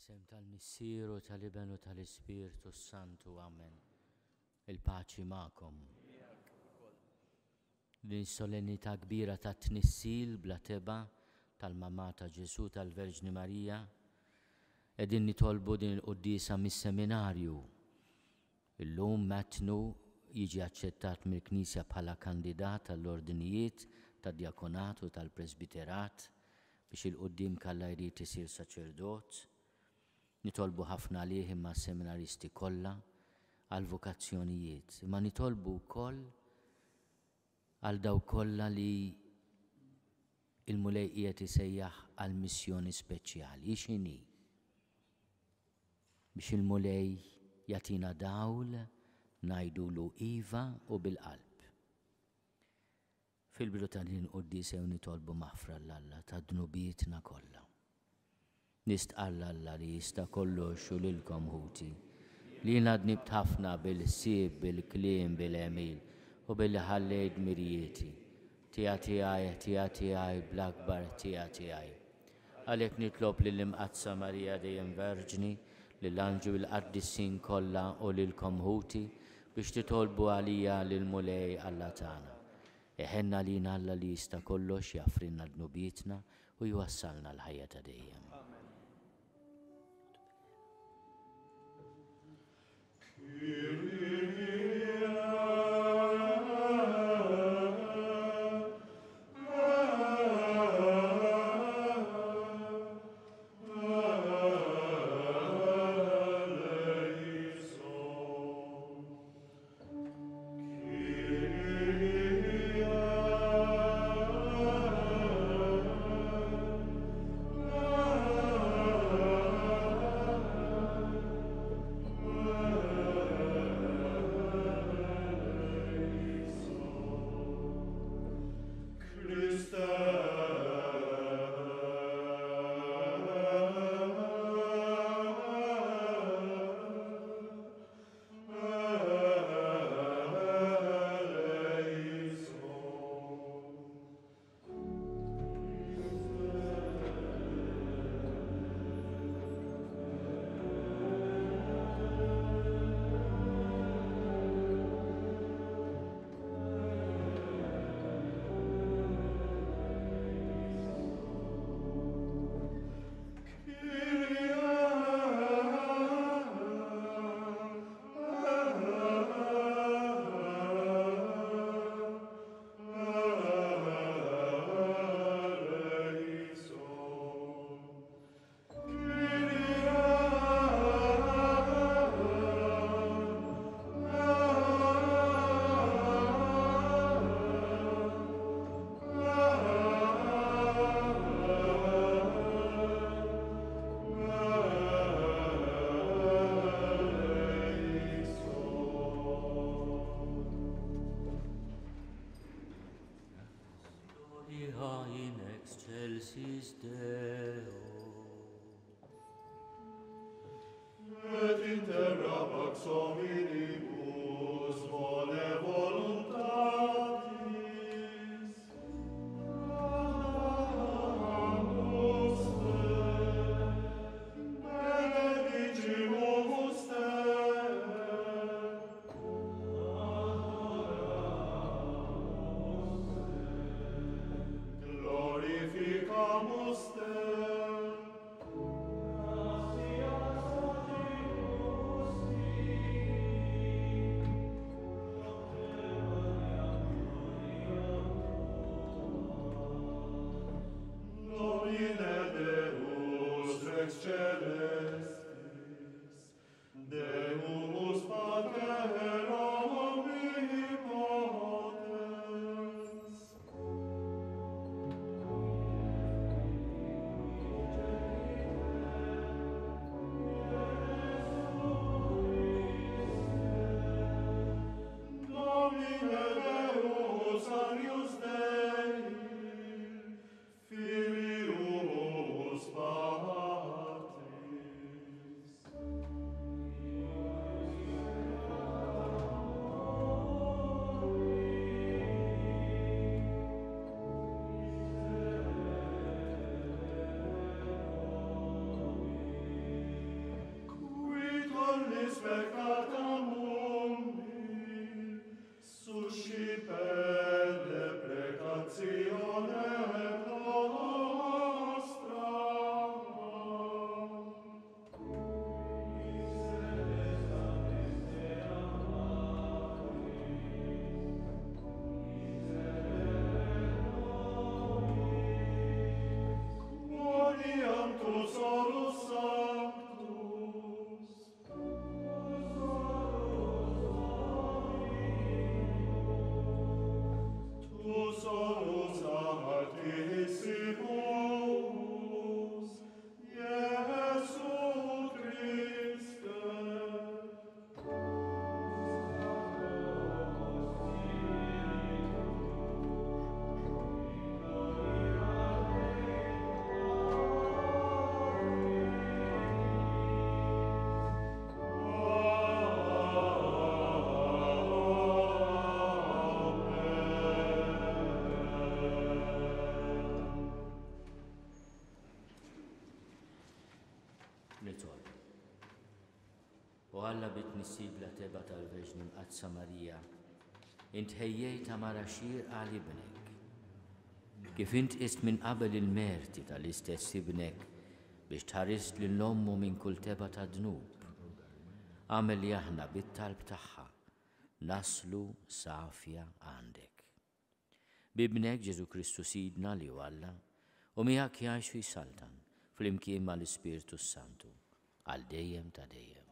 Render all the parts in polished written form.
F'isem tal-Missieru tal-Ibenu tal-Ispiritu Santu, amen. Il-paċi ma'kom. Din solennità kbira ta' tnissil bla teba tal-Mamma ta' Ġesu tal-Verġni Marija edin nitolbu din il-Quddisa mis-seminarju. Illum Matnu jiġi aċċettat mill-Knisja bħala kandidat tal-ordinijiet tad-djakonat u tal-presbiterat biex il-qudiem kalla jrid isir saċerdot. Nitolbu ħafna għalih imma seminaristi kollha għal vokazzjonijiet, imma nitolbu wkoll għal daw kollha li il-mulej qiegħed isejjaħ għal missjoni speċjali. X'inhi? Biex il-mulej jagħtina dawl ngħidulu iva u bil-qalb. Fil-bidu ta' din qudiesa nitolbu maħfra l-Alla ta' dnubietna kollha. Nistqalla Alla li jista' kollox u lilkom ħuti li jiena dnibt ħafna bil-ħsieb, bil-kliem, bil-għemil u billi ħallejt mirjieti tiegħi bl-akbar tiegħi. Għalhekk nitlob lill-Imqaddsa Marija dejjem Verġni, lill-Anġu l-Qaddissin kollha u lilkom ħuti biex titolbu għalija lill-mulej Alla tagħna. Eħenna lina Alla li jista' kollox jaffrinna dnubietna u jwassalna l-ħajja ta' dejjem. Nitolb. U Alla bit-tnissil bla-teba tal-Verġni Mqadsa Marija, int ħejjejta maraxir għal ibnek. Kif int qist minn qabel il-merti tal-istess ibnek biex tħarist lill-ommu minn kull teba ta' dnub, għamel li aħna bit-talb tagħha naslu safja għandek. Bibnek Ġesu Kristu Sidna li hu Alla u miegħek jgħix fi Saltan fl-imkien mal-Ispiritu Santu għal dejjem ta' dejjem.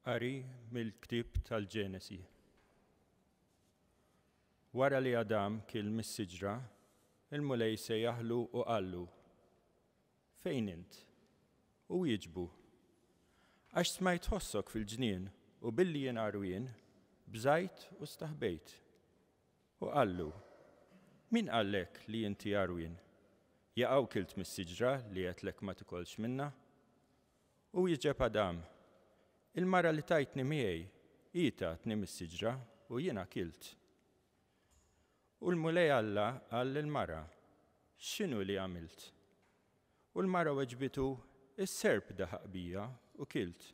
Qari mill-ktieb tal-Ġenesi. Wara li Adam kien mis-siġra, il-mulej sejjaħlu u qallu: fejn int? U jiġbu: għax smajt ħossok fil-ġnien u billi jien arwien, bżajt u staħbejt. U qallu: min qallek li inti arwien? Jaqgħu kilt mis-siġra li għedlek ma tikolx minna? U jiġeb Adam: il-mara li tajtni miegħi hi tatni mis-siġra u jiena kilt. U l-mulej Alla qal lill-mara: x'inhu li għamilt? U l-mara weġbitu: is-serb daħaq bija u kilt.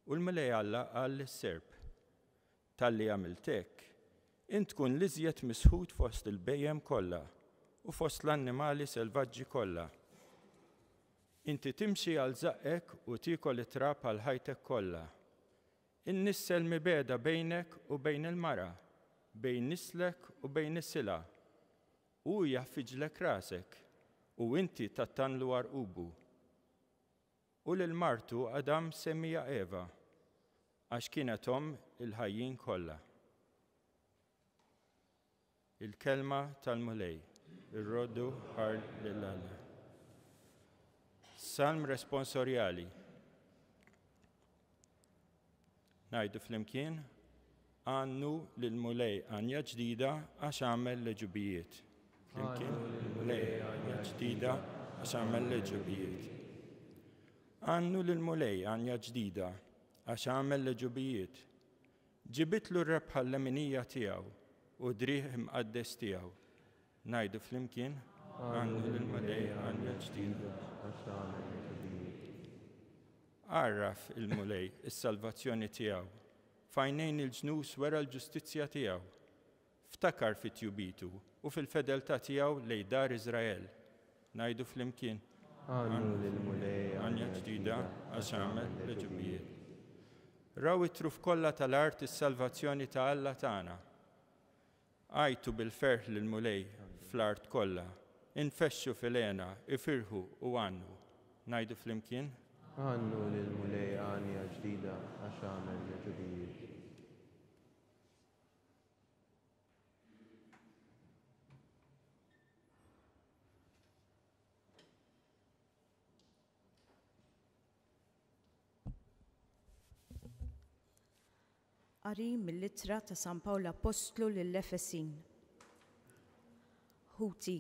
U l-mulej Alla qal lis-serb: talli għamilt hekk, int tkun l-iżjed misħud fost il-bejjem kollha u fost l-annimali selvaġġi kollha. Inti timxi għal zaqqek u tiekol it-trab għal ħajtek kollha. In-nissel mibeda bejnek u bejn il-mara, bejn nislek u bejn is-sila. U jaffiġlek rasek u inti tattanlu għarqubu. U lil-martu Adam semmija Eva għax kienet il-ħajjin kollha. Il-kelma tal-mulej, ir-roddu ħar lill-Alla. Salm responsorjali. Ngħidu flimkien: għannu lill-mulej għanja ġdida għax għamel leġubijiet. Flimkien: mulej għanja ġdida għax għamel leġubijiet. Għannu lill-mulej għanja ġdida għax għamel leġubijiet. Ġibitlu r-rebħa l-leminija tiegħu u driħ imqaddes tiegħu. Ngħidu flimkien: għannu lill-mulej għanja ġdida. Għarraf il-mulej is-salvazzjoni tiegħu, fajnejn il-ġnus wara l-ġustizzja tiegħu. Ftakar fit-tjubitu u fil-fedeltà tiegħu lejn dar Iżrael. Ngħidu flimkien: għannu lill-mulej għanja ġdida għax għamel leġubijiet. Raw it-truf kollha tal-art is-salvazzjoni ta' Alla tagħna. Għajtu bil-ferħ lill-mulej fl-art kollha. Infexxu fil-għena, ifirħu u għannu. Ngħidu flimkien: għannu lill-mulej għanja ġdida għax għamel leġubijiet. Qari mill-ittra ta' San Pawl Apostlu lill-Efesin. Ħuti,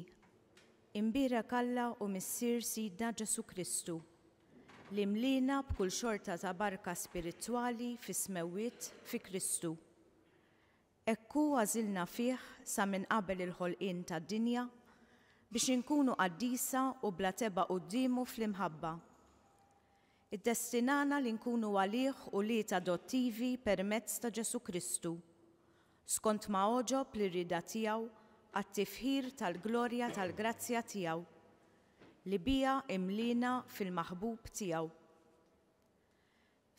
imbierek Alla u missier Sidna Ġesu Kristu, li mlina b'kull xorta ta' barka spirituali fi smewwiet fi Kristu. Ekku għażilna fih sa minn qabel il-ħolqien tad-dinja biex inkunu qaddisa u bla teba qudiemu fl-imħabba. Iddestinana li nkunu għalih u liet adottivi permezz ta' Ġesu Kristu, skont ma oġob li rida tiegħu għat-tifħir tal-glorja tal-grazzja tiegħu li bija imlina fil-maħbub tiegħu.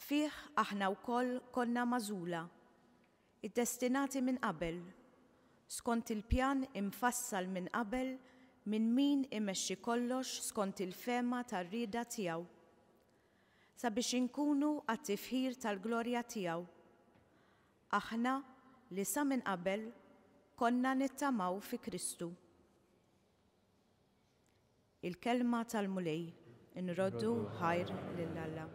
Fih aħna wkoll konna magħżula, iddestinati minn qabel, skont il-pjan imfassal minn qabel minn min imexxi kollox skont il-fema tar-rieda tiegħu, sabiex inkunu għat-tifħir tal-glorja tiegħu. Aħna li sa minn qabel konna nittamaw fi Kristu. Il-kelma tal-mulej inroddu ħajr lill-Alla.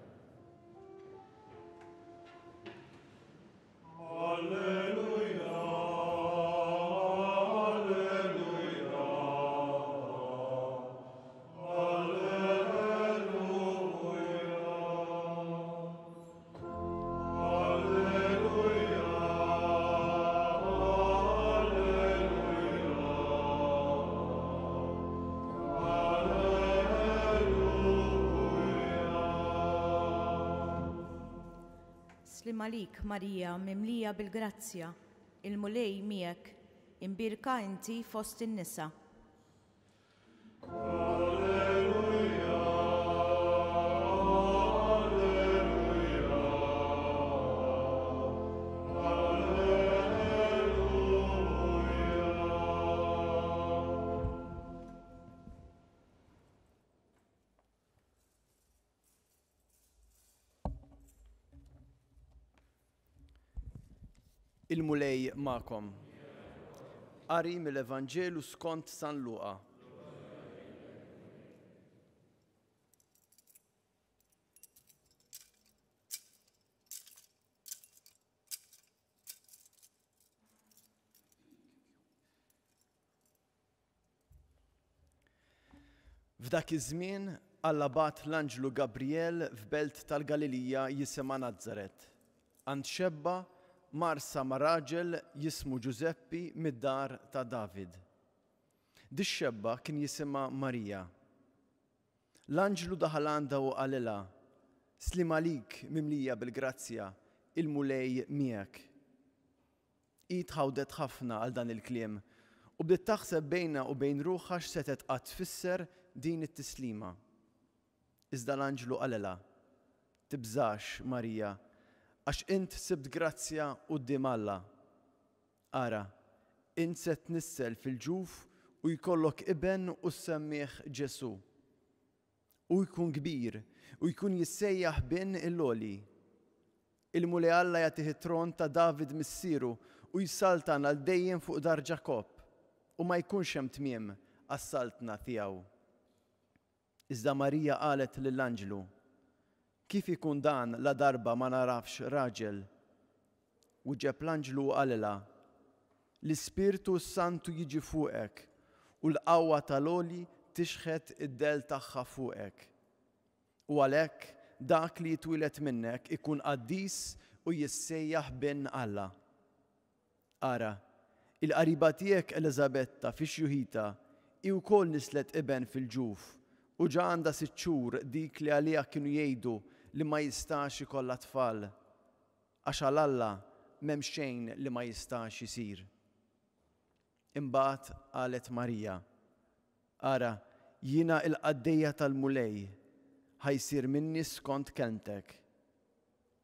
Slim għalik, Marija, mimlija bil-grazzja, il-mulej miegħek, imbirka inti fost in-nisa. Il-mulej ma'kom. Qari mill-Evanġelu skont San Luqa. F'dak iż-żmien Alla bagħat l-Anġlu Gabriel f'belt tal-Galilija jisimha Nażaret, għand xebba marsa ma' raġel jismu Ġuseppi mid-dar ta' David. Dix-xebba kien jisimha Marija. L-Anġlu daħal għandha u qalilha: Slim għalik mimlija bil-grazzja, il-mulej miegħek. Id ħawdet ħafna għal dan il-kliem u bdiet taħseb bejna u bejn ruħha x'setet qatt tfisser din it-tislima. Iżda l-Anġlu qalilha: Tibżax, Marija, għax int sibt grazzja quddiem Alla. Ara, int se tnissel fil-ġuf u jkollok iben u semmih Ġesu. U jkun kbir u jkun jissejjaħ bin il-loli. Il-mulej Alla jagħtih it-tron ta' David missieru u jsaltan għal dejjem fuq dar Ġakob u ma jkunx hemm tmiem għas-saltna tiegħu. Iżda Marija qalet lill-Anġlu: Kif ikun dan la darba ma narafx raġel? U ġeb l-Anġlu qalilha: L-Ispirtu Santu jiġi fuqek u l-qawwa tal-għoli tixħet id-del tagħha fuqek. U għalhekk dak li jitwilet minnek ikun qaddis u jissejjaħ bin Alla. Ara, il-qariba tiegħek Eliżabetta fix-xjuħita hi wkoll nislet iben fil-ġuf u ġa għandha 6 xhur dik li għaliha kienu jgħidu li ma jistax ikollha tfal, għax għal Alla m'hemm xejn li ma jistax isir. Imbagħad qalet Marija: Ara, jiena l-qaddejja tal-mulej, ħajsir minni skont kelmtek.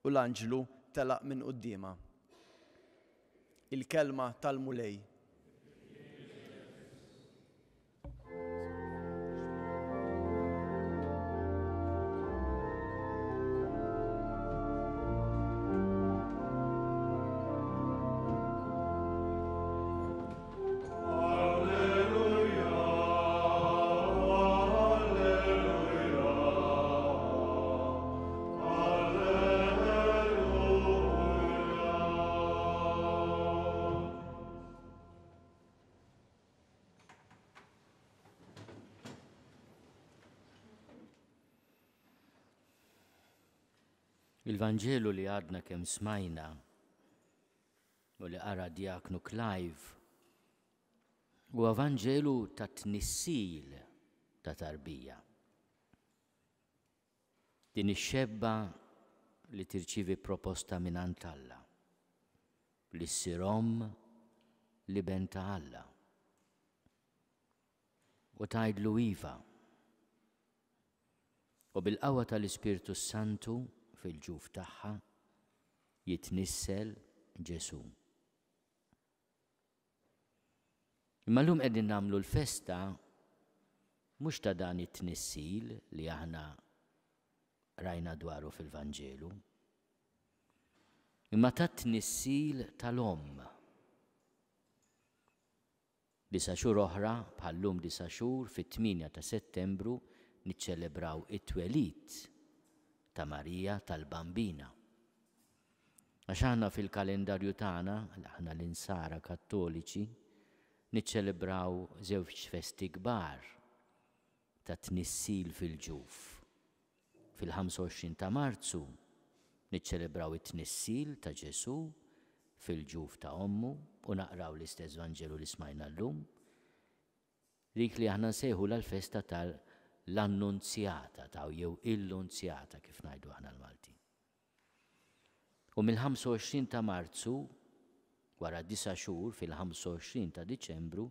U l-Anġlu telaq minn qudiemha. Il-kelma tal-mulej. Il-Vanġelu li għadna kemm smajna u li qara Diaknu Clive u Evanġelu ta' tnissil ta' tarbija. Din ix-xebba li tirċivi proposta minant Alla li ssirhom li ben ta' Alla u tgħidlu iva. U bil-qawwa tal-Ispirtu Santu fil-ġuf tagħha jitnissel Ġesu. Imma llum qegħdin nagħmlu l-festa mhux ta' dan it-tnissil li aħna rajna dwaru fil-Vanġelu, imma ta' tnissil tal-Omm. 9 xhur oħra bħallum 9 xhur fit-8 ta' Settembru niċċelebraw it-twelid ta' Marija tal-Bambina. Għax aħna fil-kalendarju tagħna, aħna l-insara Kattoliċi, niċċelebraw żewġ festi kbar ta' tnissil fil-ġuf. Fil-25 ta' Marzu niċċelebraw it-tnissil ta' Ġesu fil-ġuf ta' Ommu u naqraw l-istess Vanġelu li smajna llum. Dik li aħna nsejħu l-festa tal-Annunzjata ta' jew il-Lunzjata kif ngħidu aħna l-Malti. U mill-25 ta' Marzu wara 9 xhur fil-25 ta' Diċembru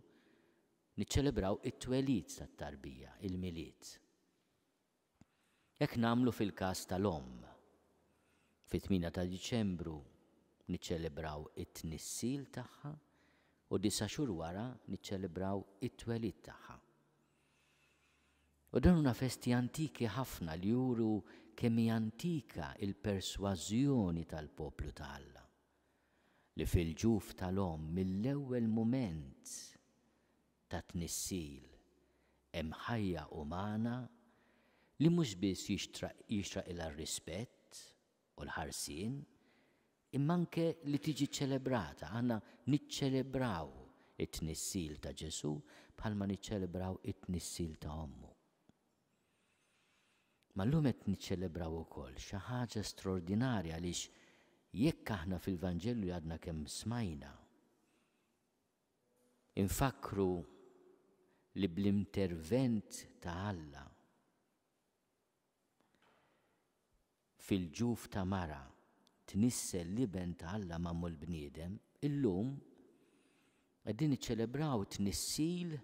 niċċelebraw it-twelid tat-tarbija, il-milied. Hekk nagħmlu fil-każ tal-Omm. Fit-8 ta' Diċembru niċċelebraw it-tnissil tagħha u 9 xhur wara niċċelebraw it-twelid tagħha. U dan huma festi antiki ħafna li juru kemm hija antika il-persważjoni tal-poplu ta' Alla li fil-ġuf tal-Omm mill-ewwel mument ta' tnissil hemm ħajja umana li mhux biss jixtraq ilha r-rispett u l-ħarsien, imma anke li tiġi ċċelebrata. Aħna niċċelebraw it-tnissil ta' Ġesu bħalma niċċelebraw it-tnissil ta' Ommu. Ma llum qed niċċelebraw ukoll xi ħaġa straordinarja għaliex jekk aħna fil-Vanġelu għadna kemm smajna infakru li bl-intervent ta' Alla fil-ġuf ta' mara tnissel liben ta' Alla mammu l-bniedem, illum qegħdin niċċelebraw tnissil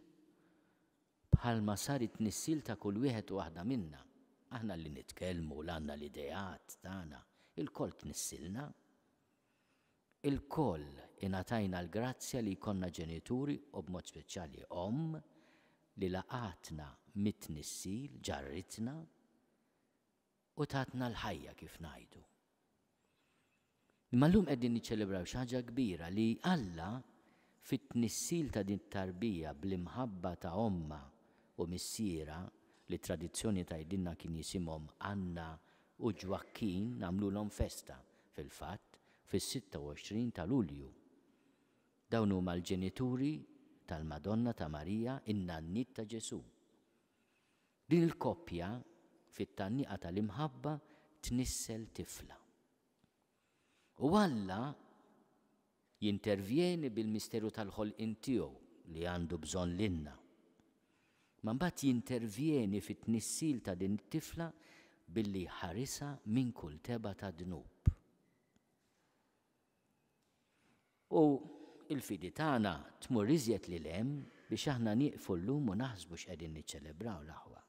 bħalma sar it-tnissil ta' kull wieħed u waħda minna. Aħna li nitkellmu l għandna l-idejat tagħna, il-koll tnissilna. Il-koll ingħatajna l-grazzja li jkollna ġenituri u b'mod speċjali Omm li laqatna mit-tnissil, ġarritna u tatna l-ħajja kif ngħidu. Imma llum qegħdin niċċelebraw xi ħaġa kbira li Alla fit-tnissil ta' din tarbija bl-imħabba ta' Omma u missiera li tradizzjoni tgħidilna kien jisimhom Anna u Ġwakkin nagħmluhom festa fil-fatt fis-26 ta' Lulju. Dawn huma l-ġenituri tal-Madonna ta' Marija, in-nannit ta' Ġesu. Din il-koppja fit-tanniqa tal-imħabba tnissel tifla. U Alla jintervjeni bil-misteru tal-ħolqien tiegħu li għandu bżonn lilna. Ma mbagħad jintervjeni fit-tnissil ta' din it-tifla billi ħarisha minn kull teba ta' dnub. U il-fidi tagħna tmur iżjed lil hemm biex aħna nieqfu llum u naħsbu x'qegħdin niċċelebraw l-aħwa.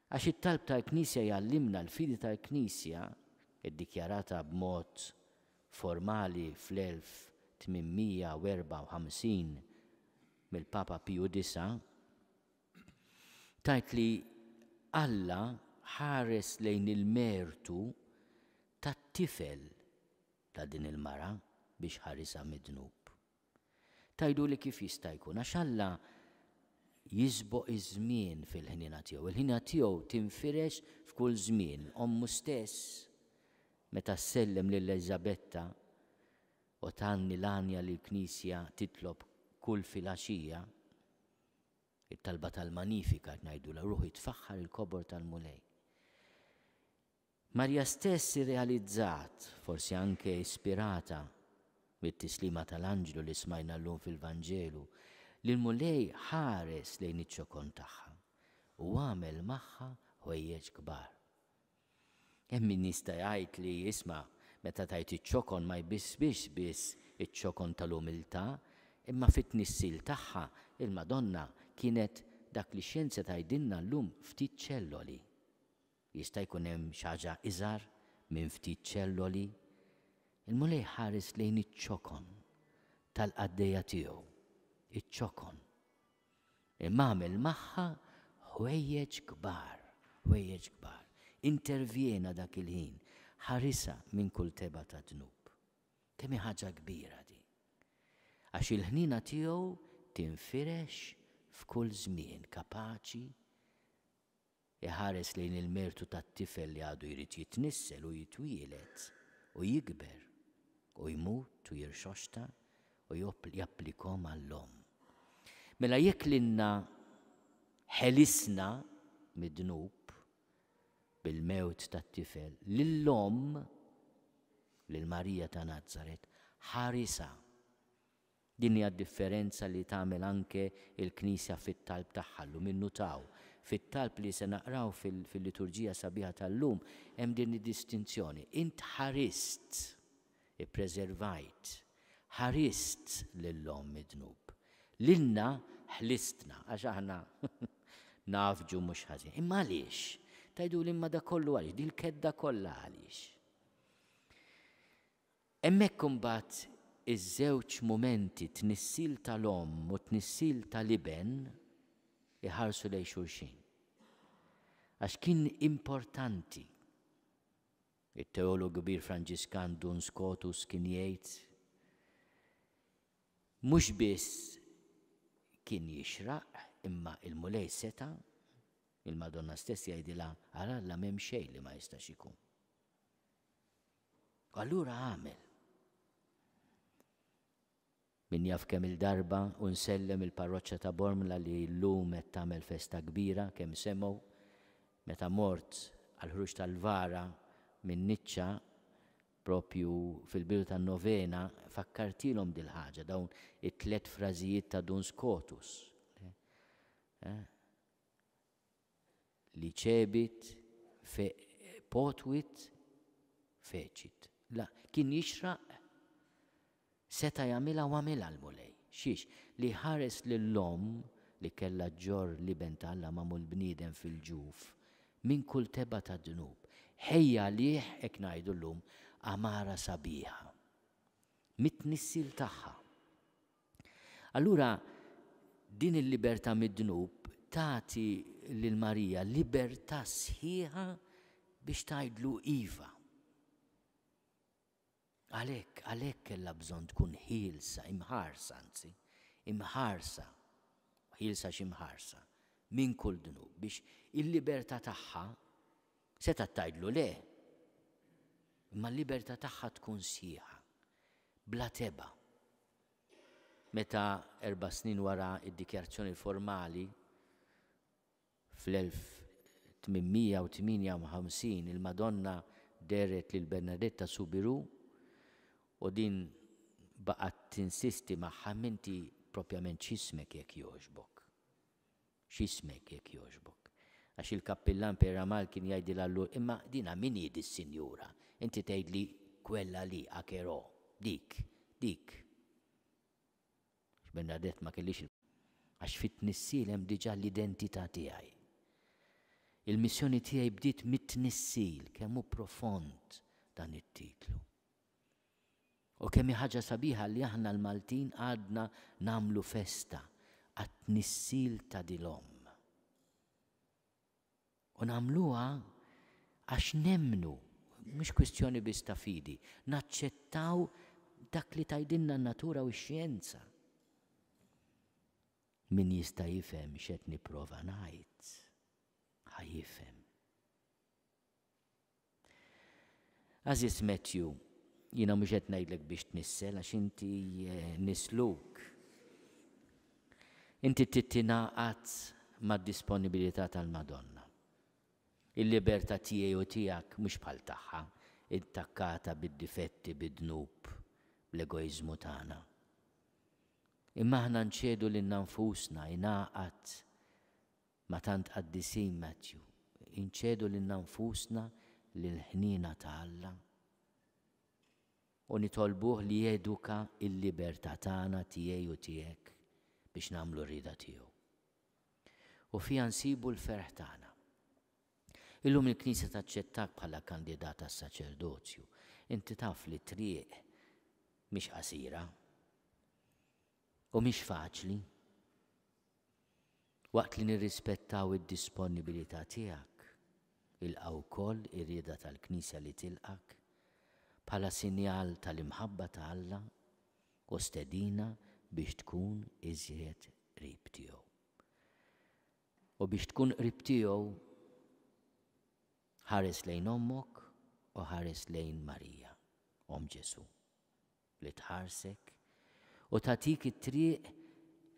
Għax it-talb tal-Knisja jgħallimna l-fidi tal-Knisja iddikjarata b'mod formali fl-1854 mill-Papa Piju IX tajt li Alla ħares lejn il-mertu tat-tifel ta' din il-mara biex ħarisha mid-dnub. Tajdu li kif jista' jkun għax Alla jisboq iż-żmien fil-ħnina tiegħu. Il-ħnina tiegħu tinfirex f'kull żmien. Ommu stess meta ssellem lil Elisabetta u tanni l-anja li l-Knisja titlob kull filgħaxija it-talba tal-Manifika ngħidu la ruħu jitfaħħar il-kobor tal-mulej. Marja stess irrealizzat, forsi anke ispirata mit-tislima tal-Anġlu li smajna llum fil-Vanġelu, li l-mulej ħares lejn iċ-ċokon tagħha u għamel magħha ħwejjeġ kbar. Hemm min jista' jgħid li jisma' meta tajt iċ-ċokon ma jbissbix biss iċ-ċokon tal-umiltà, imma fit-tnissil tagħha il-Madonna kienet dak li xjenza tgħidilna llum ftit ċelloli. Jista' jkun hemm xi ħaġa iżgħar minn ftit ċelloli. Il-mulej ħares lejn iċ-ċokon tal-qaddejja tiegħu, iċ-ċokon. Imma għamel magħha ħwejjeġ kbar, ħwejjeġ kbar. Intervjena dak il-ħin, ħarisa minn kull teba ta' dnub. Kemm hi ħaġa kbira di. Għax il-ħnina tiegħu tinfirex f'kull żmien, kapaċi iħares lejn il-mertu tat-tifel li għadu jrid jitnissel u jitwielet u jikber u jmut u jirxoxta u japplikom għall-om. Mela jekk lilna ħelisna mid-dnub bil-mewt tat-tifel lill-om, lil-Marija ta' Nazaret, ħarisa. Din hija differenza li tagħmel anke il-Knisja fit-talb tagħha llum minnu taw. Fit-talb li se naqraw fil-liturġija sabiħa tal-lum hemm din id-distinzjoni. Int ħarist, ippreservajt, ħarist lill-om mid-dnub. Lilna ħlistna għax aħna nafġu mhux ħażin. Imma għaliex? Tajdu li imma da kollu għaliex, di l-kedda kollha għaliex. Hemmhekk imbagħad iż-żewġ mumenti tnissil tal-om u tnissil tal-iben iħarsu lejn xulxin. Għax kien importanti. Il-teologu kbir Franġiskan Duns Scotus kien jgħid mhux biss kien jixraq imma il-mulej seta' il-Madonna stess jgħidilha ara la m'hemm xejn li ma jistax ikun. Allura għamel. Min jaf kemm il-darba u nsellem il-parroċċa ta' Bormla li llum qed tagħmel festa kbira kemm semgħu meta mort għall-ħruġ tal-Vara minn Niċċa propju fil-bidu tan-novena fakkartilhom dil ħaġa dawn it-tliet frażijiet ta' Duns Scotus. Li ċebit, potwit, feċit. La, kien jixraq seta jagħmilha u għamilha l-mulej. Xiex, li ħares lill-om li kellha ġor li bentalla magħmul bniedem fil-ġuf minn kull teba ta' dnub. Ħejja liħ hekk ngħidu llum amara sabiħa. Mit-tnissil tagħha. Allura din il-libertà mid-dnub tagħti lil Marija libertà sħiħa biex tgħidlu iva. Għalhekk kellha bżonn tkun ħielsa, imħarsa anzi, imħarsa, ħielsa x'imħarsa minn kull dnub biex il-libertà tagħha seta' tgħidlu le. Imma l-libertà tagħha tkun sħiħa, bla teba. Meta 4 snin wara id-dikjarazzjoni formali fl-1858 il-Madonna deret lil Bernadetta Subiru u din baqgħet tinsisti magħha minti propjament x'ismek jekk jogħġbok. X'ismek jekk jogħġbok. Għax il-kappillan Peramal kien jgħidilha allura imma dina min hi dis-sinjura. Inti tgħidli kwella li Akerò, dik. Bernadette ma kellix għax fit-tnissil hemm diġà l-identità tiegħi. Il-missjoni tiegħi bdiet mit-tnissil kemm hu profond dan it-titlu. U kemm hi ħaġa sabiħa li aħna l-Maltin għadna nagħmlu festa għat-tnissil ta' dilhom. U nagħmluha għax nemmnu, mhux kwistjoni biss ta' fidi, naċċettaw dak li tgħidilna n-natura u x-xjenza. Min jista' jifhem x'qed nipprova ngħid, ħajjifhem. Aziz Matthew, jiena mhux qed ngħidlek biex tnissel għax inti nisluk. Inti tittingħaqad mad-disponibilità tal-Madonna. Il-libertà tiegħi u tiegħek mhux bħal tagħha, intakkata bid-difetti bid-dnub l-egoizmu tagħna. Imma aħna nċedu lil nfusna ingħaqad ma tant qaddisin Matthew, inċedu lil nfusna lil ħnina ta' Alla u nitolbuh li jeduka l-libertà tagħna tiegħi u tiegħek biex nagħmlu rida tiegħu. U fiha nsibu l-ferħ tagħna. Illum il-Knisja taċċettak bħala kandidat għas-saċerdozju. Inti taf li triq mhix qasira u mhix faċli. Waqt li nirrispettaw id-disponibilità tiegħek, ilqgħu wkoll ir-rieda tal-Knisja li tilqak bħala sinjal tal-imħabba ta' Alla u stedina biex tkun iżjed qrib tiegħu. U biex tkun qrib tiegħu ħares lejn ommok u ħares lejn Marija, Ġesu, li tħarsek u tagħtik it-triq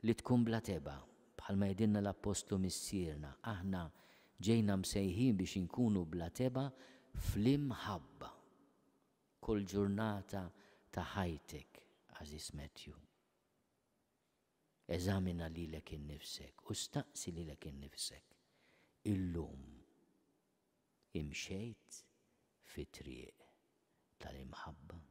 li tkun bla teba bħalma jgħidilna l-Apostlu missierna, aħna ġejna msejħin biex inkunu bla teba fl-imħabba kull ġurnata ta' ħajtek, Aziz Matthew. Eżamina lilek innifsek u staqsi lilek innifsek. Illum imxejt fi triq tal-imħabba.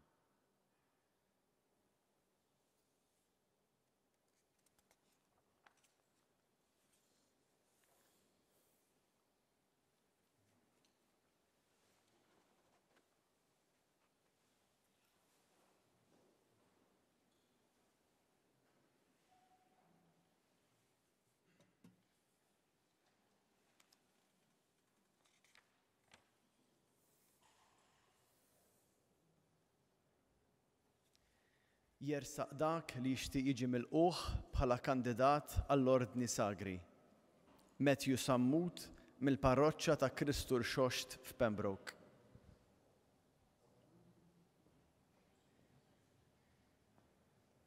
Jersaq dak li jixtieq jiġi milquh bħala kandidat għall-ordni sagri. Matthew Sammut mill-parroċċa ta' Kristu Rxoxt f'Pembroke.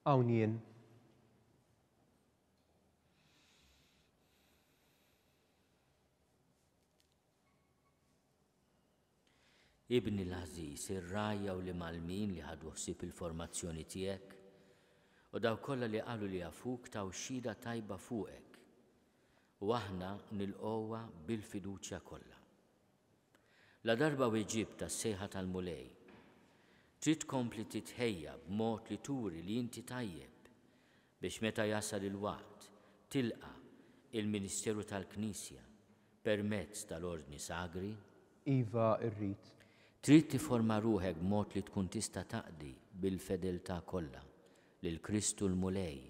Hawn jien. Ibni l-Aziz, ir-rajja u li malmin li ħadu ħsieb il-formazzjoni tiegħek u daw kollha li qalu li għafuk taw xhieda tajba fuqek u aħna nilqowha bil-fiduċja kollha. La darba wieġib tas-sejħa tal-mulej trid tkompli titħejja b'mod li turi li inti tajjeb biex meta jasal il-waqt tilqa' il-Ministeru tal-Knisja permezz tal-Ordni Sagri. Iva rrid. Trid tiforma ruħek b'mod li tkun tista' taqdi bil-fedeltà kollha lil Kristu l-Mulej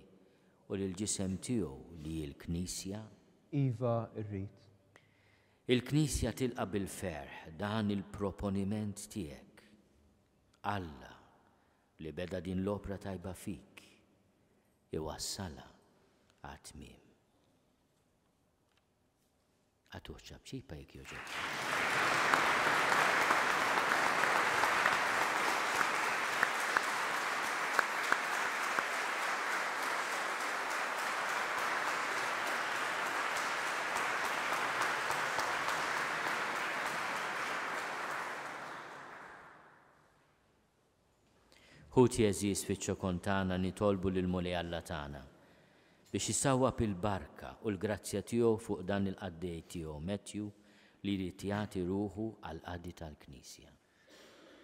u lil ġisem tiegħu li l-Knisja. Iva rrid. Il-Knisja tilqa' bil-ferħ dan il-proponiment tiegħek. Alla li beda din l-opra tajba fik iwassala għat-tmiem. Għatuh ċabċipa jekk joġeb. Ħut jeżis fiċ-ċokontana nitolbu lil-Mulej Alla tagħna biex isawwab il-barka u l-grazzja tiegħu fuq dan il-qaddej tiegħu Matthew li jrid jagħti ruħu għall-qadi tal-Knisja.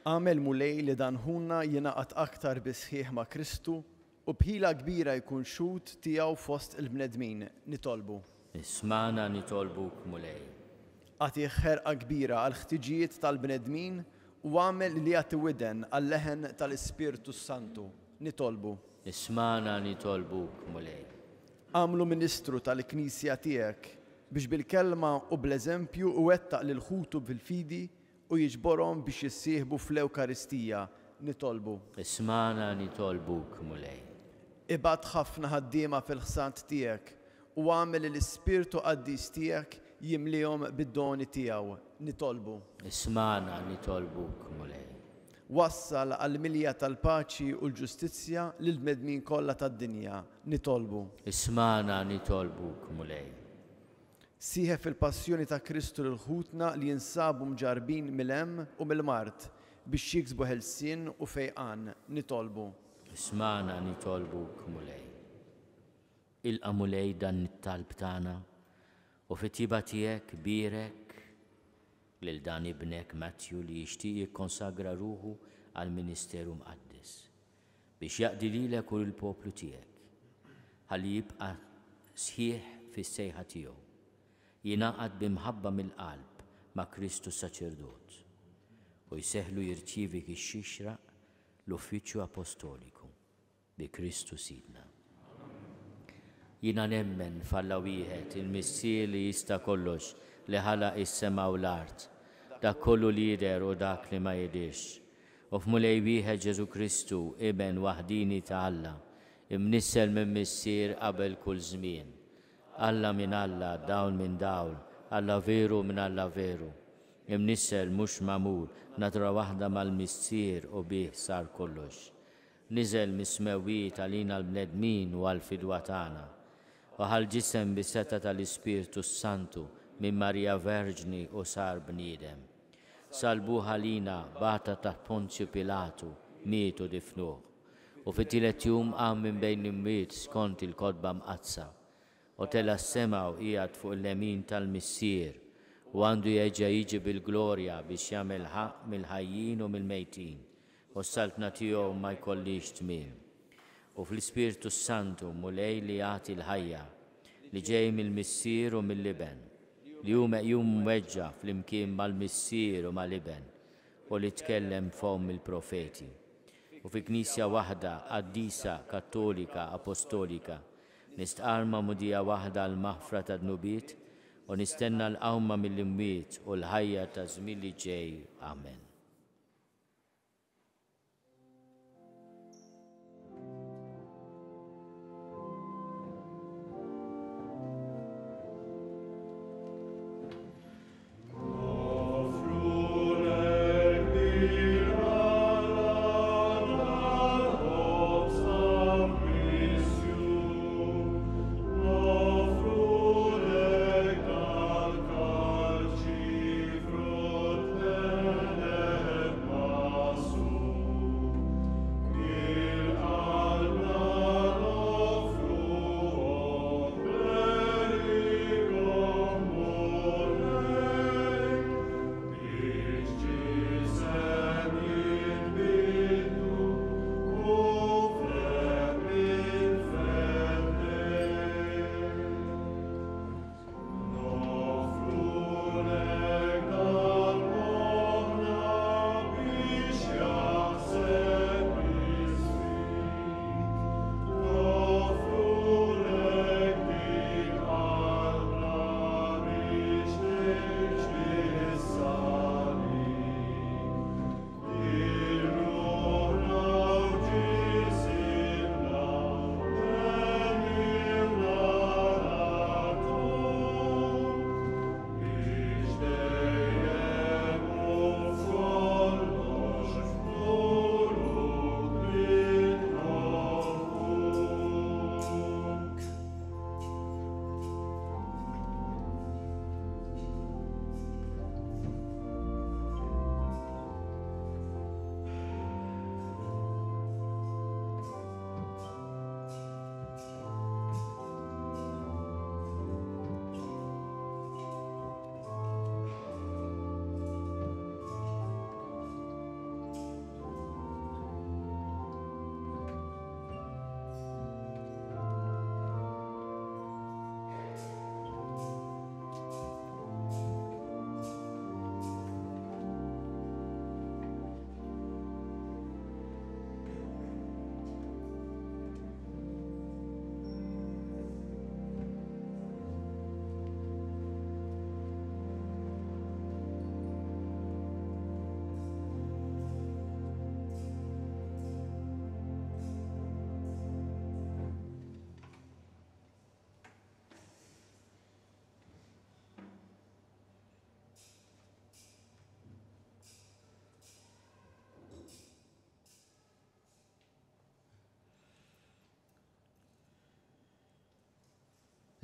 Għamel Mulej li dan ħunna jingħaqad aktar bisħieħ ma' Kristu u bħila kbira jkun xut tiegħu fost il-bnedmin nitolbu. Ismana nitolbuk Mulej. Għati ħerqa kbira għal ħtiġijiet tal-bnedmin u għamel li għati widen għall-leħen tal-Ispirtu Santu, nitolbu. Ismana nitolbuk Mulej. Għamlu Ministru tal-Knisja tiegħek biex bil-kelma u bl-eżempju u wettaq lil ħutu bil-fidi u jiġborhom biex jissieħbu fl-Ewkaristija, nitolbu. Ismana nitolbuk Mulej. Ibad ħafna ħaddiema fil-ħsant tiegħek u għamel l-Ispirtu Qaddis tiegħek jimlihom bid-doni tiegħu, nitolbu. Ismana nitolbuk Mulej. Wassal għal-milja tal-paċi u l-ġustizzja lill-bnedmin kollha tad-dinja, nitolbu. Ismana nitolbuk Mulej. Sieħeb fil-passjoni ta' Kristu l-ħutna li jinsabu mġarbin mill-hemm u mill-mart biex jiksbu ħelsien u fejqan, nitolbu. Smana nitolbuk mulej. Ilqa mulej dan it-talb tagħna u fit-tiba tiegħek birek lil dan ibnek Matthew li jixtieq jikkonsagra ruħu għal ministeru mqaddis biex jaqdi lilek u l-poplu tiegħek ħalli jibqa' sħiħ fis-sejħa tiegħu. Jingħaqad bimħabba mill-qalb ma' Kristu saċerdot u jseħħlu jirċievik ix-xixraq l-uffiċċju apostoliku bi Kristu Sidna. Jiena nemmen f'Alla wieħed il-Missier li jista' kollox li ħalaq is-sema u l-art, dak kollu li jidher u dak li ma jidirx. U f'mulej wieħed Ġesu Kristu Iben waħdini ta' Alla, imnissel minn Missier qabel kull żmien. Alla minn Alla, dawl minn dawl, Alla veru minn Alla veru. Imnissel mhux magħmul, natura waħda mal-Missier u bih sar kollox. Niżel mis-smewwiet għalina l-bnedmin u għall-fidwa tagħna. U ħal-ġisem bis-seta tal-Ispirtu Santu minn Marija Verġni u sar bniedem. Salbuha lina bata taħt Ponzju Pilatu, mietu difnuh. U fit-tielet jum qam minn bejn imwiet skont il-kodba mqazza. U tela s-sema u qiegħed fuq il-lemin tal-Missier u għandu jerġa' jiġi bil-glorja biex jagħmel ħaq mill-ħajjin u mill-mejtin. U s-saltna tiegħu ma jkollix tmiem. U fl-Ispirtu Santu mulej li jagħti l-ħajja li ġej mill-Missier u mill-Iben li hu meqjum mweġġa flimkien mal-Missier u mal-Iben u li tkellem fom il-profeti. U fi Knisja waħda qaddisa Kattolika Apostolika nistqarma mudija waħda l-maħfra ta' dnubiet u nistenna l-qawma mill-imwiet u l-ħajja ta' żmien li ġej. Amen.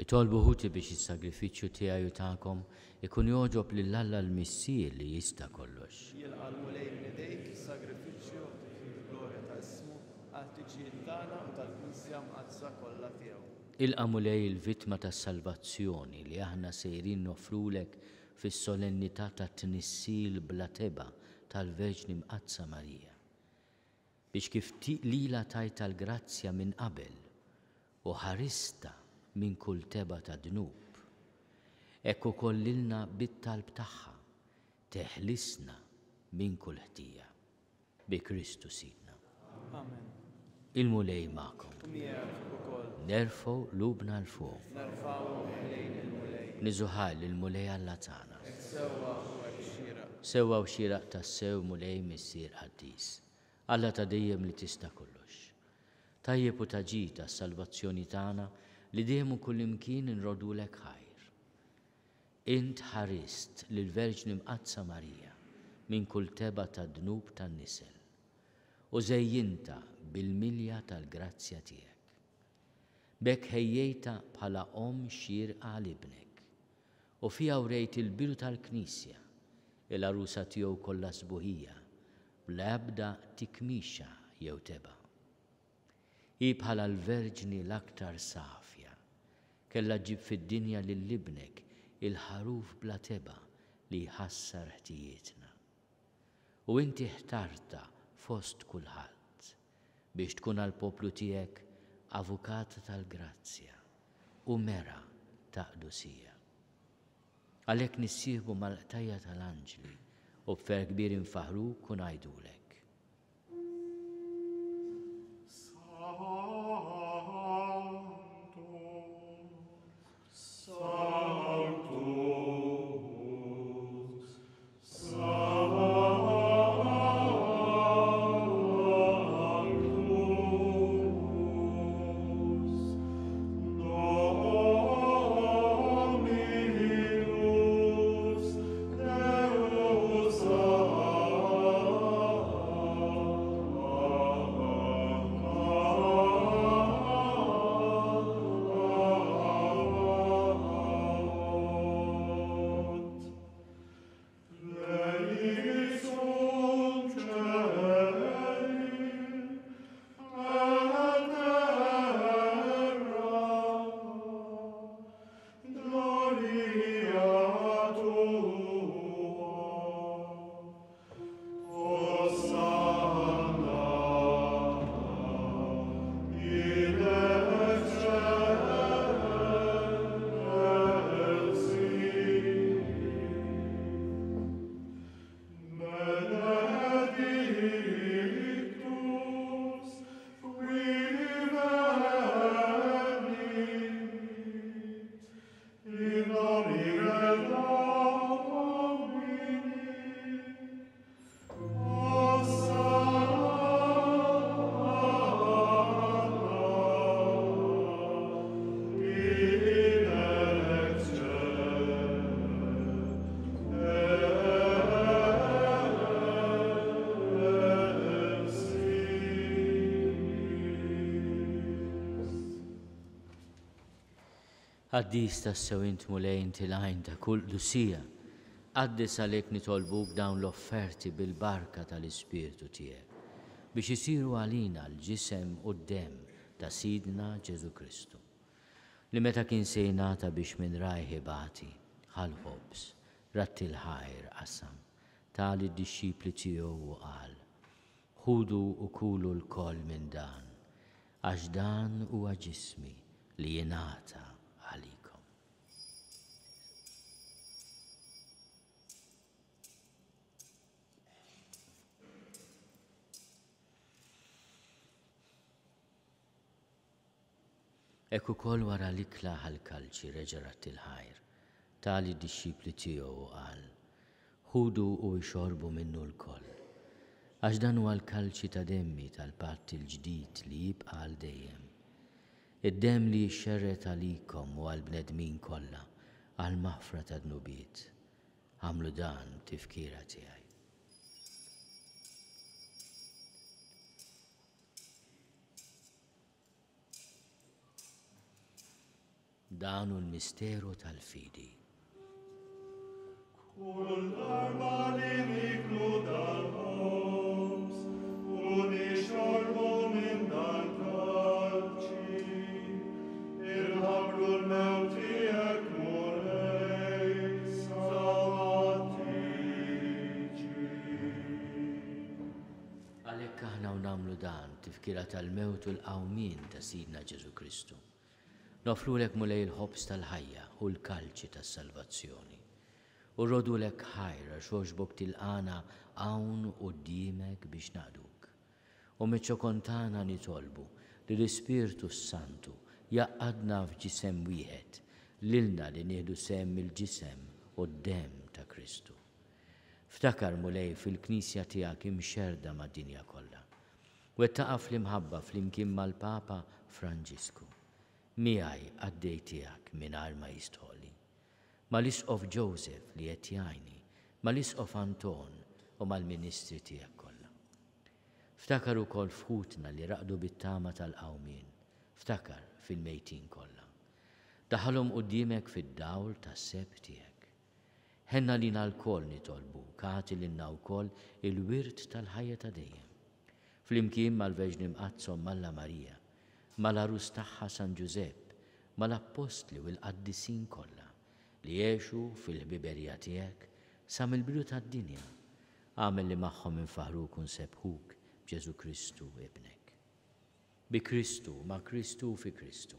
Itolbu ħuti biex is-sagrifiċċju tiegħi u tagħkom ikun jogħġob lil Alla l-Missier li jista' kollox. Jilqa' l-mulej minn idejk is-sagrifiċċju fil-glorja ta' ismu għal-tiġijiet tagħna u tal-Knisja mqaddsa kollha tiegħu. Il-qamulej il-vittma tas-salvazzjoni li aħna sejrin nofrulek fis-solennità tat-tnissil bla teba tal-Verġni Mqaddsa Marija. Biex kif lila tajt tal-grazzja minn qabel u ħarista minn kull teba ta' dnub. Ekku kollilna bit-talb tagħha teħlisna minn kull ħtija. Bi Kristu Sidna. Amen. Il-mulej magħkom. Miegħek ukoll. Nerfgħu lubna l-fuq. Nerfgħu lejn il-mulej. Niżuħal il-mulej Alla tagħna. Sewwa u hekk xieraq. Sewwa u xieraq tas-sew mulej missier qaddis. Alla ta' dejjem li tista' kollox. Tajjeb u taġi tas-salvazzjoni tagħna li dejjem u kullimkien inrodulek ħajr. Int ħarist lill-Verġni Mqaddsa Marija minn kull teba ta' dnub tan-nisel u żejjinta bil-milja tal-grazzja tiegħek. B'hekk ħejjejta bħala xierqa għal-ibnek u fiha wrejt il-biru tal-Knisja il-arusa tiegħu kollha sbuħija bla ebda tikmixa jew teba. Hi bħala l-Verġni l-aktar safja kellha ġib fid-dinja lil-ibnek il-ħaruf bla teba li jħassar ħtijietna. U inti ħtarta fost kulħadd biex tkun għall-poplu tiegħek avukata tal-grazzja u mera ta' qdusija. Għalhekk nissieħbu mal-qtajja tal-anġli u b'fer kbir infaħruk u ngħidulek. Għaddis tas-sew int mulejn tilgħin ta' kull qdusija, għaddis għalhekk nitolbuk dawn l-offerti bil-barka tal-Ispirtu tiegħek biex isiru għalina l-ġisem u d-dem ta' Sidna Ġesu Kristu. Li meta kien se jingħata biex minn rajħi bati ħal-ħobs, ratti l-ħajr qasam tali d-dixxipli tiegħu u qal: ħudu u kulu l-koll minn dan, għax dan huwa ġismi li jingħata għalikom. Ekk ukoll wara l-ikla ħal-kalċi reġa' ratti l-ħajr tali d-dixxipli tiegħu u qal: ħudu u jxorbu minnu l-koll, għax dan huwa l-kalċi ta' demmi tal-patt il-ġdid li jibqa' għal dejjem. Id-dem li jxerret għalikom u għal-bnedmin kollha għal-maħfra ta' dnubiet. Għamlu dan tifkira tiegħi. Dan hu l-misteru tal-fidi. Kull darba li niklu dal-ħobs u nixorbu minn tifkira tal-mewt u l-qawmien ta' Sidna Ġesu Kristu. Nofrulek mulej il-ħobs tal-ħajja u l-kalċi tas-salvazzjoni. U rodulek ħajra xoġbok tilqana hawn quddiemek biex naqduk. U miċ-ċokontana nitolbu li l-Ispirtu Santu jaqqadna f'ġisem wieħed lilna li nieħdu semm il-ġisem u d-demm ta' Kristu. Ftakar mulej fil-Knisja tiegħek imxerda mad-dinja kollha. Wettaqa' fl-imħabba flimkien mal-Papa Franġisku. Miegħi għaddej tiegħek mingħajr ma jistħoli. Mal-Isqof Joseph li qed jgħinni, mal-Isqof Anton u mal-Ministri tiegħek kollha. Ftakar ukoll fħutna li raqdu bit-tama tal-qawmien. Ftakar fil-mejtin kollha. Daħalhom quddiemek fid-dawl tas-seb tiegħek. Ħenna lina l-koll nitolbu, kagħti lilna wkoll il-wirt tal-ħajja ta' dejjem. Flimkien mal-Verġni Mqazzom Malla Marija, mal-Arus tagħha San Giuseppe, mal-Apostli u l-Qaddisin kollha li jgħixu fil-ħbiberija tiegħek sa mill-bidu tad-dinja. Għamel li magħhom infaħruk u nsebħuk b'Ġesu Kristu ibnek. Bi Kristu, ma' Kristu fi Kristu.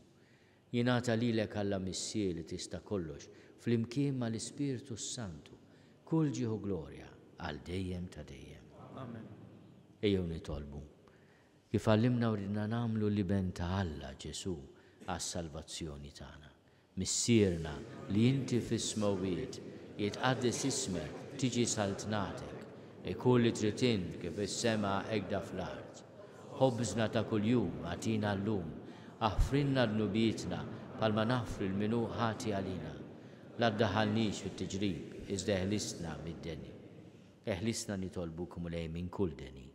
Jingħata lilek Alla Missir li tista' kollox flimkien mal-Ispirtu Santu, kull ġieħu glorja għal dejjem ta' dejjem. Amen. Ejjew nitolbu. Kif għallimna u ridna nagħmlu liben ta' Alla Ġesu għas-salvazzjoni tagħna. Missierna li inti fis-smawiet jitqaddis ismek tiġi saltnatek, ikun li trid int kif is-sema hekk fl-art. Ħobżna ta' kuljum għatina llum, aħfrinna d-nubietna palma naħfru l-minu ħati għalina. La ddaħħalniex fit-tiġrib, iżda eħlisna mid-deni. Eħlisna nitolbuk mulej minn kull deni.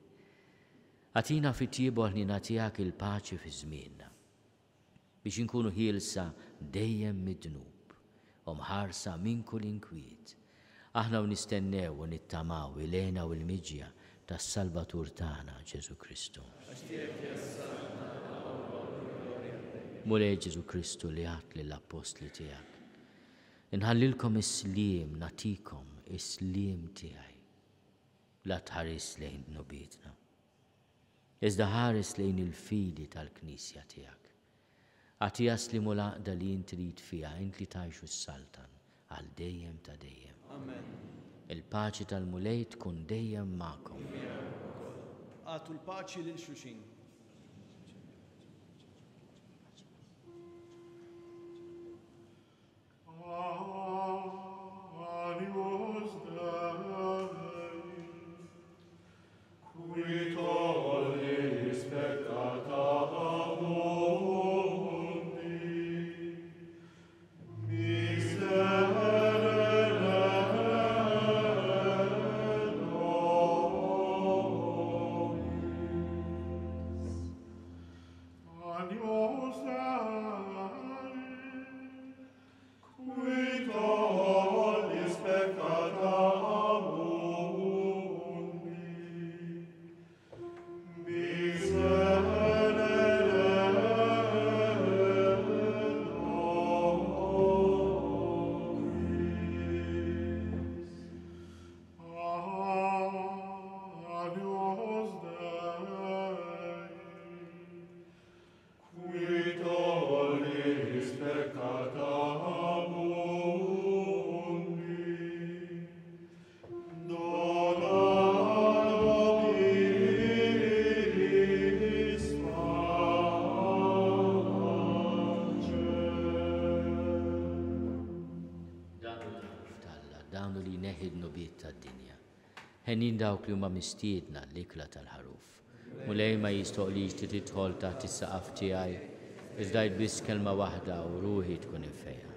Għatina fit-tiebu ħnina tiegħek il-paċi fi żmienna biex inkunu ħielsa dejjem mid-dnub u mħarsa minn kull inkwiet. Aħna nistennew u nittamaw il-għena u l-miġja tas-Salvatur tagħna Ġesu Kristu. Mulej Ġesu Kristu li għat lill-Apostli tiegħek. Inħallilkom is-sliem, natikom is-sliem tiegħi. La tħares lejn nubietna. Iżda ħares lejn il-fidi tal-Knisja tiegħek. Għati jaslimu l-għaqda li int trid fiha, int li tgħixu s-saltan għal dejjem ta' dejjem. Amen. Il-paċi tal-mulej tkun dejjem magħkom. Għatu l-paċi lil xulxin. Ħennin dawk li huma mistiedna l-ikla tal-ħaruf. Mulej ma jistoqlix li tidħol taħt is-saqaf tiegħi, iżda biss kelma waħda u ruħi tkun infejja.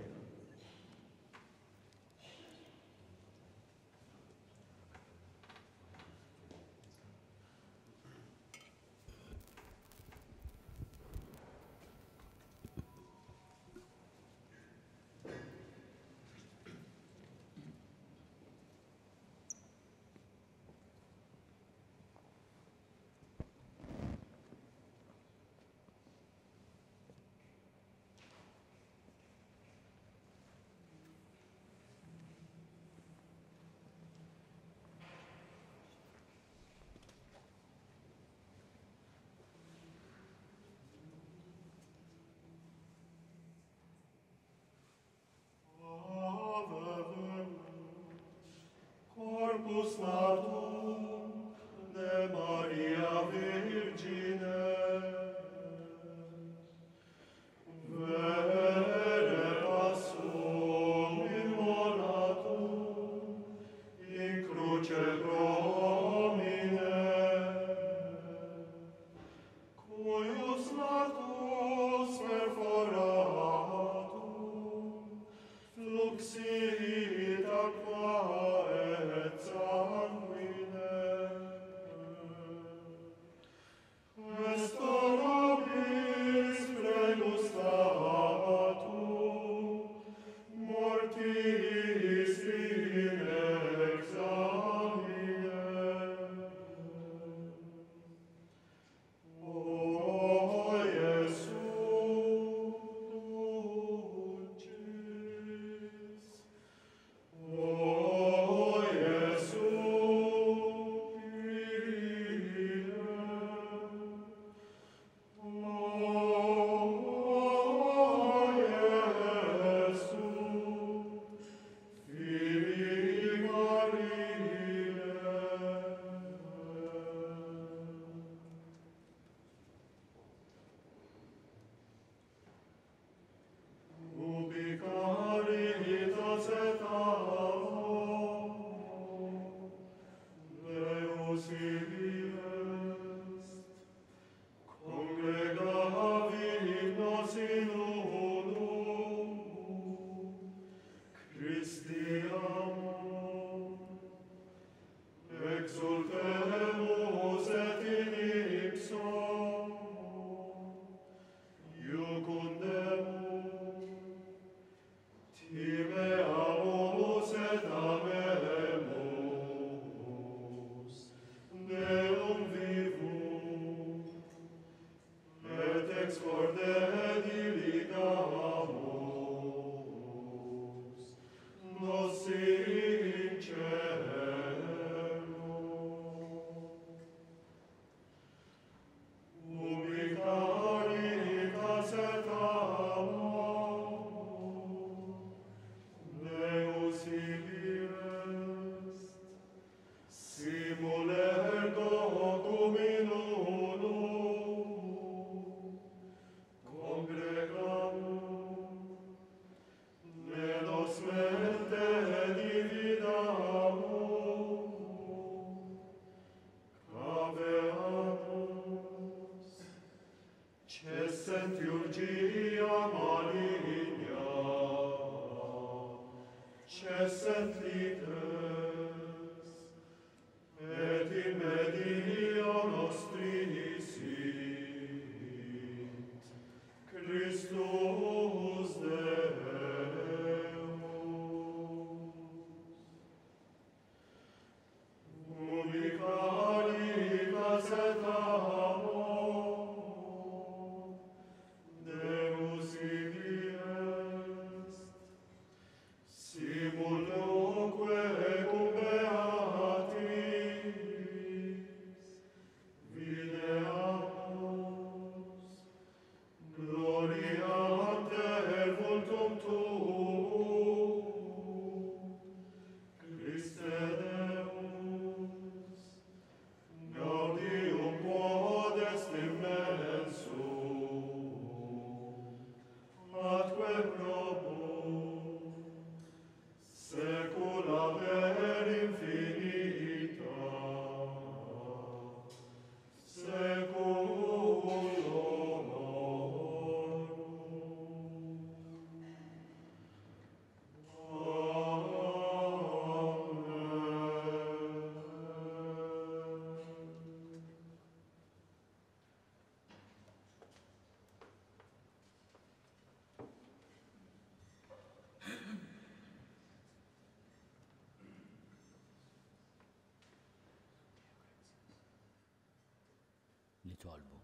Nitolbu.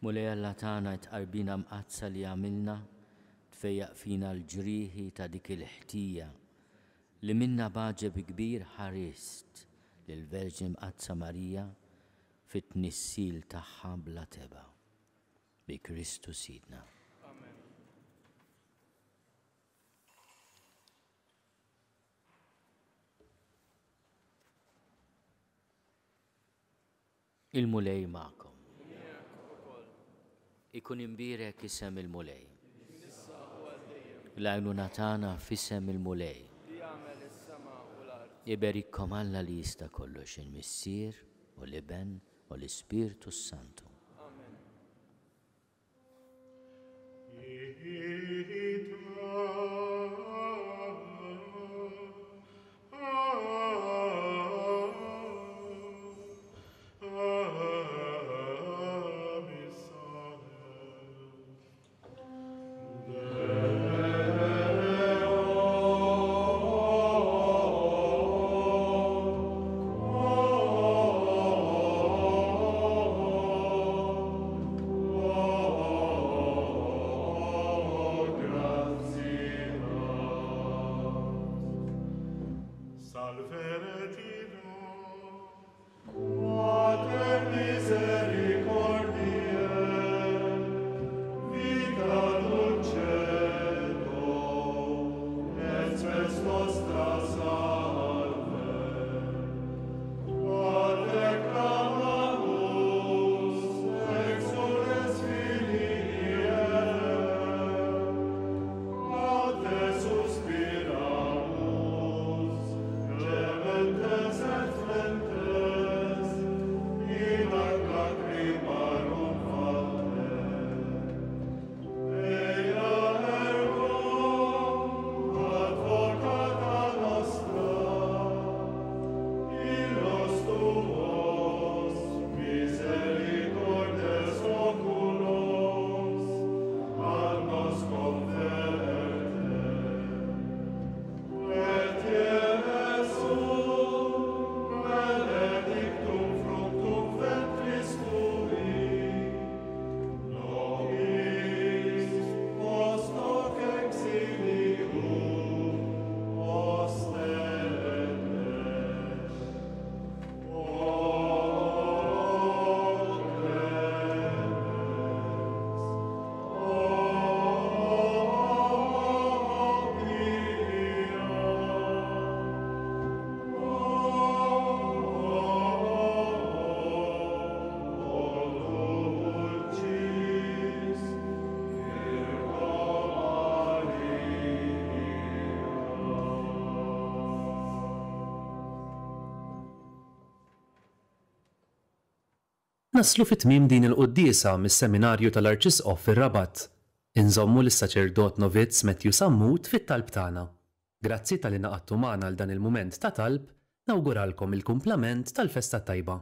Mulej Alla tagħna tqarbina mqazza li għamilna, tfejjaq fina l-ġrieħi ta' dik il-ħtija li minna baġeb kbir ħarist lill-Verġni Mqazza Marija fit-tnissil tagħha bla teba. Bi Kristu Sidna. Il-mulej ma'kom. Ikun imbirek isem il-mulej. L-għajnuna tagħna f'isem il-mulej. Iberikkom Alla li jista' kollox il-Missier u l-Iben u l-Ispirtu Santu. Naslu fit-tmiem din il-quddiesa mis-seminarju tal-Arċisqof fir-Rabat. Inżommu lis-saċerdot novizz Matthew Sammut fit-talb tagħna. Grazzi tal-li naqadtu magħna għal dan il-mument ta' talb, nawguralkom il-kumplament tal-festa tajba.